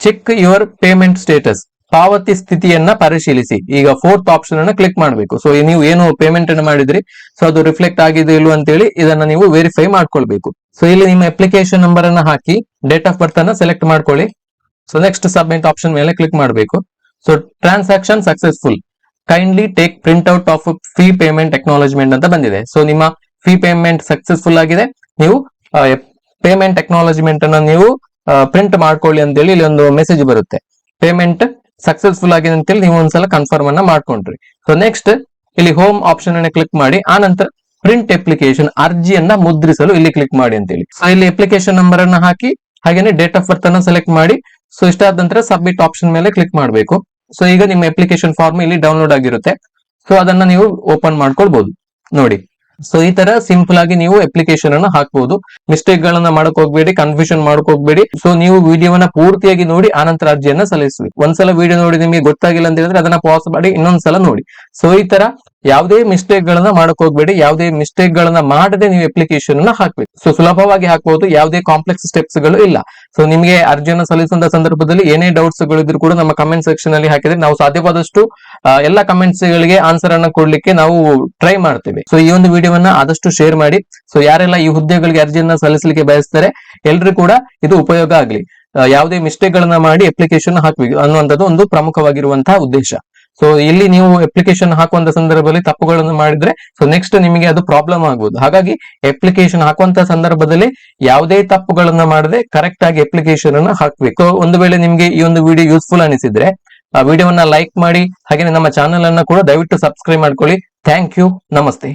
ಚೆಕ್ ಯುವರ್ ಪೇಮೆಂಟ್ ಸ್ಟೇಟಸ್, ಪಾವತಿ ಸ್ಥಿತಿಯನ್ನ ಪರಿಶೀಲಿಸಿ. ಈಗ ಫೋರ್ತ್ ಆಪ್ಷನ್ ಅನ್ನ ಕ್ಲಿಕ್ ಮಾಡಬೇಕು. ಸೊ ನೀವು ಏನು ಪೇಮೆಂಟ್ ಅನ್ನು ಮಾಡಿದ್ರಿ ಸೊ ಅದು ರಿಫ್ಲೆಕ್ಟ್ ಆಗಿದೆ ಇಲ್ವ ಅಂತ ಹೇಳಿ ಇದನ್ನ ನೀವು ವೆರಿಫೈ ಮಾಡ್ಕೊಳ್ಬೇಕು. ಸೊ ಇಲ್ಲಿ ನಿಮ್ಮ ಅಪ್ಲಿಕೇಶನ್ ನಂಬರ್ ಅನ್ನ ಹಾಕಿ ಡೇಟ್ ಆಫ್ ಬರ್ತ್ ಅನ್ನ ಸೆಲೆಕ್ಟ್ ಮಾಡ್ಕೊಳ್ಳಿ. ಸೊ ನೆಕ್ಸ್ಟ್ ಸಬ್ಮಿಟ್ ಆಪ್ಷನ್ ಮೇಲೆ ಕ್ಲಿಕ್ ಮಾಡಬೇಕು. So transaction successful, kindly take print out of fee payment acknowledgement ಅಂತ ಬಂದಿದೆ. ಸೊ ನಿಮ್ಮ ಫೀ ಪೇಮೆಂಟ್ ಸಕ್ಸಸ್ಫುಲ್ ಆಗಿದೆ, ನೀವು ಪೇಮೆಂಟ್ ಅಕ್ನಾಲಜ್ಮೆಂಟ್ ಅನ್ನ ನೀವು ಪ್ರಿಂಟ್ ಮಾಡ್ಕೊಳ್ಳಿ ಅಂತೇಳಿ ಇಲ್ಲಿ ಒಂದು ಮೆಸೇಜ್ ಬರುತ್ತೆ. ಪೇಮೆಂಟ್ ಸಕ್ಸಸ್ಫುಲ್ ಆಗಿದೆ ಅಂತೇಳಿ ನೀವು ಒಂದ್ಸಲ ಕನ್ಫರ್ಮ್ ಅನ್ನ ಮಾಡ್ಕೊಂಡ್ರಿ. ಸೊ ನೆಕ್ಸ್ಟ್ ಇಲ್ಲಿ ಹೋಮ್ ಆಪ್ಷನ್ ಅನ್ನ ಕ್ಲಿಕ್ ಮಾಡಿ. ಆ ನಂತರ ಪ್ರಿಂಟ್ ಅಪ್ಲಿಕೇಶನ್, ಅರ್ಜಿಯನ್ನ ಮುದ್ರಿಸಲು ಇಲ್ಲಿ ಕ್ಲಿಕ್ ಮಾಡಿ ಅಂತೇಳಿ. ಸೊ ಇಲ್ಲಿ ಅಪ್ಲಿಕೇಶನ್ ನಂಬರ್ ಅನ್ನ ಹಾಕಿ ಹಾಗೇನೆ ಡೇಟ್ ಆಫ್ ಬರ್ತ್ ಅನ್ನ ಸೆಲೆಕ್ಟ್ ಮಾಡಿ. ಸೊ ಇಷ್ಟಾದ ನಂತರ ಸಬ್ಮಿಟ್ ಆಪ್ಷನ್ ಮೇಲೆ ಕ್ಲಿಕ್ ಮಾಡಬೇಕು. ಸೊ ಈಗ ನಿಮ್ಮ ಅಪ್ಲಿಕೇಶನ್ ಫಾರ್ಮ್ ಇಲ್ಲಿ ಡೌನ್ಲೋಡ್ ಆಗಿರುತ್ತೆ. ಸೊ ಅದನ್ನ ನೀವು ಓಪನ್ ಮಾಡ್ಕೊಳ್ಬಹುದು ನೋಡಿ. ಸೊ ಈ ತರ ಸಿಂಪಲ್ ಆಗಿ ನೀವು ಅಪ್ಲಿಕೇಶನ್ ಅನ್ನ ಹಾಕಬಹುದು. ಮಿಸ್ಟೇಕ್ ಗಳನ್ನ ಮಾಡಕ್ ಹೋಗ್ಬೇಡಿ, ಕನ್ಫ್ಯೂಷನ್ ಮಾಡಕ್ ಹೋಗ್ಬೇಡಿ. ಸೊ ನೀವು ವಿಡಿಯೋವನ್ನ ಪೂರ್ತಿಯಾಗಿ ನೋಡಿ ಆನಂತರ ಅರ್ಜಿಯನ್ನ ಸಲ್ಲಿಸಬೇಕು. ಒಂದ್ಸಲ ವಿಡಿಯೋ ನೋಡಿ ನಿಮಗೆ ಗೊತ್ತಾಗಿಲ್ಲ ಅಂತ ಹೇಳಿದ್ರೆ ಅದನ್ನ ಪಾಸ್ ಮಾಡಿ ಇನ್ನೊಂದ್ಸಲ ನೋಡಿ. ಸೊ ಈ ತರ ಯಾವುದೇ ಮಿಸ್ಟೇಕ್ ಗಳನ್ನ ಮಾಡಕ್ ಹೋಗ್ಬೇಡಿ. ಯಾವುದೇ ಮಿಸ್ಟೇಕ್ ಗಳನ್ನ ಮಾಡದೆ ನೀವು ಅಪ್ಲಿಕೇಶನ್ ಅನ್ನ ಹಾಕ್ಬೇಕು. ಸೊ ಸುಲಭವಾಗಿ ಹಾಕಬಹುದು, ಯಾವುದೇ ಕಾಂಪ್ಲೆಕ್ಸ್ ಸ್ಟೆಪ್ಸ್ ಗಳು ಇಲ್ಲ. ಸೊ ನಿಮಗೆ ಅರ್ಜಿಯನ್ನು ಸಲ್ಲಿಸುವಂತ ಸಂದರ್ಭದಲ್ಲಿ ಏನೇ ಡೌಟ್ಸ್ ಗಳಿದ್ರು ಕೂಡ ನಮ್ಮ ಕಮೆಂಟ್ ಸೆಕ್ಷನ್ ಅಲ್ಲಿ ಹಾಕಿದ್ರೆ ನಾವು ಸಾಧ್ಯವಾದಷ್ಟು ಎಲ್ಲ ಕಮೆಂಟ್ಸ್ ಗಳಿಗೆ ಆನ್ಸರ್ ಅನ್ನ ಕೊಡ್ಲಿಕ್ಕೆ ನಾವು ಟ್ರೈ ಮಾಡ್ತೇವೆ. ಸೊ ಈ ಒಂದು ವಿಡಿಯೋವನ್ನ ಆದಷ್ಟು ಶೇರ್ ಮಾಡಿ. ಸೊ ಯಾರೆಲ್ಲ ಈ ಹುದ್ದೆಗಳಿಗೆ ಅರ್ಜಿಯನ್ನ ಸಲ್ಲಿಸಲಿಕ್ಕೆ ಬಯಸ್ತಾರೆ ಎಲ್ರು ಕೂಡ ಇದು ಉಪಯೋಗ ಆಗ್ಲಿ. ಯಾವುದೇ ಮಿಸ್ಟೇಕ್ ಗಳನ್ನ ಮಾಡಿ ಅಪ್ಲಿಕೇಶನ್ ಹಾಕ್ಬೇಕು ಅನ್ನುವಂಥದ್ದು ಒಂದು ಪ್ರಮುಖವಾಗಿರುವಂತಹ ಉದ್ದೇಶ. ಸೊ ಇಲ್ಲಿ ನೀವು ಅಪ್ಲಿಕೇಶನ್ ಹಾಕುವಂತ ಸಂದರ್ಭದಲ್ಲಿ ತಪ್ಪುಗಳನ್ನು ಮಾಡಿದ್ರೆ ಸೊ ನೆಕ್ಸ್ಟ್ ನಿಮಗೆ ಅದು ಪ್ರಾಬ್ಲಮ್ ಆಗಬಹುದು. ಹಾಗಾಗಿ ಅಪ್ಲಿಕೇಶನ್ ಹಾಕುವಂತ ಸಂದರ್ಭದಲ್ಲಿ ಯಾವುದೇ ತಪ್ಪುಗಳನ್ನ ಮಾಡದೆ ಕರೆಕ್ಟ್ ಆಗಿ ಅಪ್ಲಿಕೇಶನ್ ಅನ್ನ ಹಾಕ್ಬೇಕು. ಒಂದು ವೇಳೆ ನಿಮ್ಗೆ ಈ ಒಂದು ವಿಡಿಯೋ ಯೂಸ್ಫುಲ್ ಅನಿಸಿದ್ರೆ ಆ ವಿಡಿಯೋವನ್ನ ಲೈಕ್ ಮಾಡಿ, ಹಾಗೆ ನಮ್ಮ ಚಾನೆಲ್ ಅನ್ನ ಕೂಡ ದಯವಿಟ್ಟು ಸಬ್ಸ್ಕ್ರೈಬ್ ಮಾಡ್ಕೊಳ್ಳಿ. ಥ್ಯಾಂಕ್ ಯು, ನಮಸ್ತೆ.